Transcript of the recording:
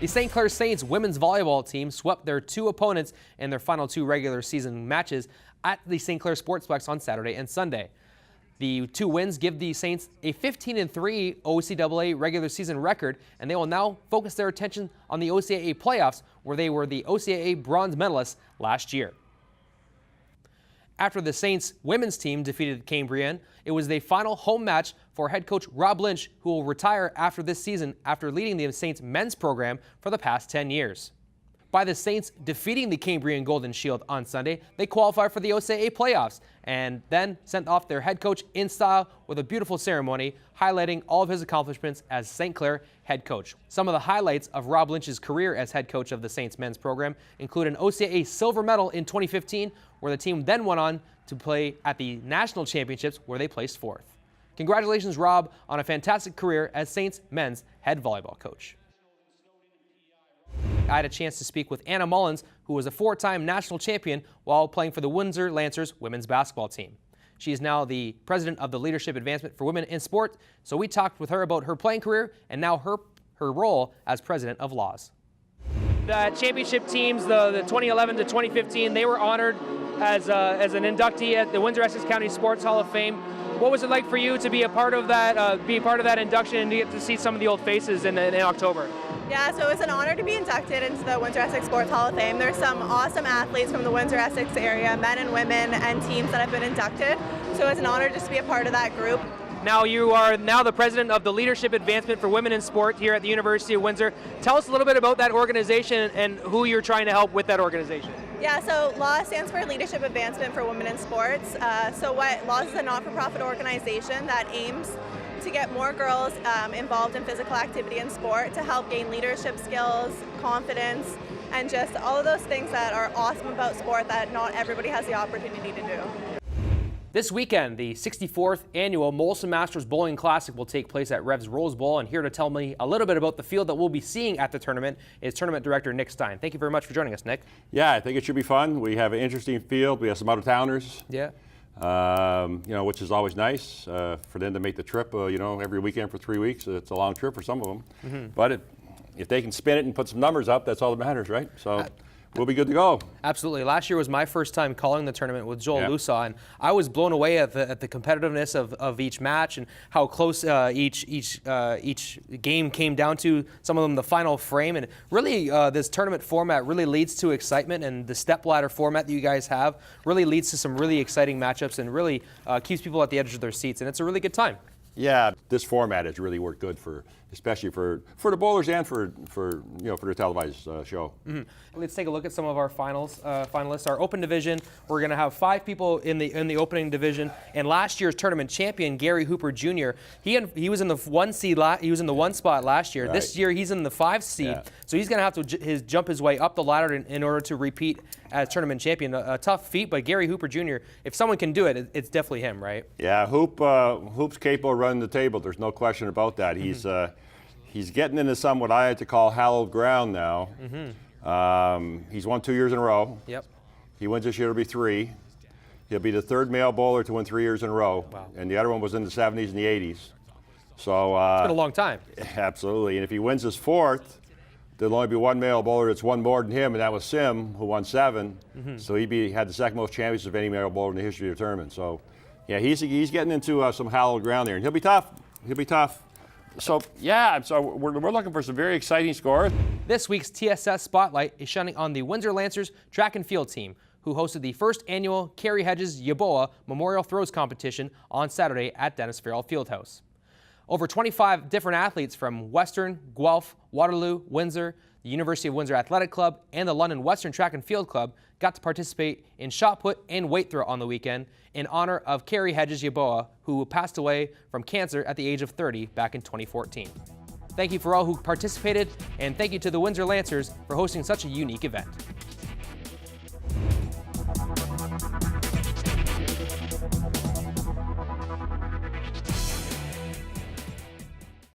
The St. Clair Saints women's volleyball team swept their two opponents in their final two regular season matches at the St. Clair Sportsplex on Saturday and Sunday. The two wins give the Saints a 15-3 OCAA regular season record, and they will now focus their attention on the OCAA playoffs, where they were the OCAA bronze medalists last year. After the Saints women's team defeated Cambrian, it was the final home match for head coach Rob Lynch, who will retire after this season after leading the Saints men's program for the past 10 years. By the Saints defeating the Cambrian Golden Shield on Sunday, they qualified for the OCAA playoffs and then sent off their head coach in style with a beautiful ceremony highlighting all of his accomplishments as St. Clair head coach. Some of the highlights of Rob Lynch's career as head coach of the Saints men's program include an OCAA silver medal in 2015, where the team then went on to play at the national championships, where they placed fourth. Congratulations, Rob, on a fantastic career as Saints men's head volleyball coach. I had a chance to speak with Anna Mullins, who was a four-time national champion while playing for the Windsor Lancers women's basketball team. She is now the president of the Leadership Advancement for Women in Sport, so we talked with her about her playing career and now her role as president of L.A.W.S. The championship teams, the 2011 to 2015, they were honored as an inductee at the Windsor-Essex County Sports Hall of Fame. What was it like for you to be a part of that induction and to get to see some of the old faces in October? Yeah, so it was an honor to be inducted into the Windsor-Essex Sports Hall of Fame. There's some awesome athletes from the Windsor-Essex area, men and women, and teams that have been inducted. So it was an honor just to be a part of that group. Now you are the president of the Leadership Advancement for Women in Sport here at the University of Windsor. Tell us a little bit about that organization and who you're trying to help with that organization. Yeah, so L.A.W.S stands for Leadership Advancement for Women in Sports. So L.A.W.S is a not-for-profit organization that aims to get more girls involved in physical activity and sport to help gain leadership skills, confidence, and just all of those things that are awesome about sport that not everybody has the opportunity to do. This weekend, the 64th annual Molson Masters Bowling Classic will take place at Rev's Rose Bowl, and here to tell me a little bit about the field that we'll be seeing at the tournament is Tournament Director Nick Stein. Thank you very much for joining us, Nick. Yeah, I think it should be fun. We have an interesting field. We have some out-of-towners. Yeah. Which is always nice for them to make the trip, every weekend for 3 weeks. It's a long trip for some of them. Mm-hmm. But if they can spin it and put some numbers up, that's all that matters, right? So we'll be good to go. Absolutely. Last year was my first time calling the tournament with Joel Lusaw, and I was blown away at the competitiveness of each match and how close each game came down to, some of them the final frame. And really, this tournament format really leads to excitement, and the stepladder format that you guys have really leads to some really exciting matchups and really keeps people at the edge of their seats, and it's a really good time. Yeah, this format has really worked good especially for the bowlers and for their televised show. Mm-hmm. Let's take a look at some of our finalists. Our open division, we're going to have 5 people in the opening division. And last year's tournament champion, Gary Hooper Jr., he was in the 1 seed. He was in the 1 spot last year. Right. This year he's in the 5 seed, so he's going to have to jump his way up the ladder in order to repeat as tournament champion. A tough feat, but Gary Hooper Jr., if someone can do it, it's definitely him, right? Yeah, Hoop's capable of running the table. There's no question about that. Mm-hmm. He's getting into some what I like to call hallowed ground now. Mm-hmm. He's won 2 years in a row. Yep. He wins this year, it'll be 3. He'll be the 3rd male bowler to win 3 years in a row. Wow. And the other one was in the 70s and the 80s. So it's been a long time. Absolutely. And if he wins his 4th, there'll only be 1 male bowler that's won more than him, and that was Sim, who won 7. Mm-hmm. So he had the 2nd most championships of any male bowler in the history of the tournament. So, yeah, he's getting into some hallowed ground there, and he'll be tough. He'll be tough. So, yeah, we're looking for some very exciting scores. This week's TSS Spotlight is shining on the Windsor Lancers track and field team, who hosted the first annual Kari Yeboah Memorial Throws competition on Saturday at Dennis Farrell Fieldhouse. Over 25 different athletes from Western, Guelph, Waterloo, Windsor, the University of Windsor Athletic Club, and the London Western Track and Field Club got to participate in shot put and weight throw on the weekend in honor of Kari Yeboah, who passed away from cancer at the age of 30 back in 2014. Thank you for all who participated, and thank you to the Windsor Lancers for hosting such a unique event.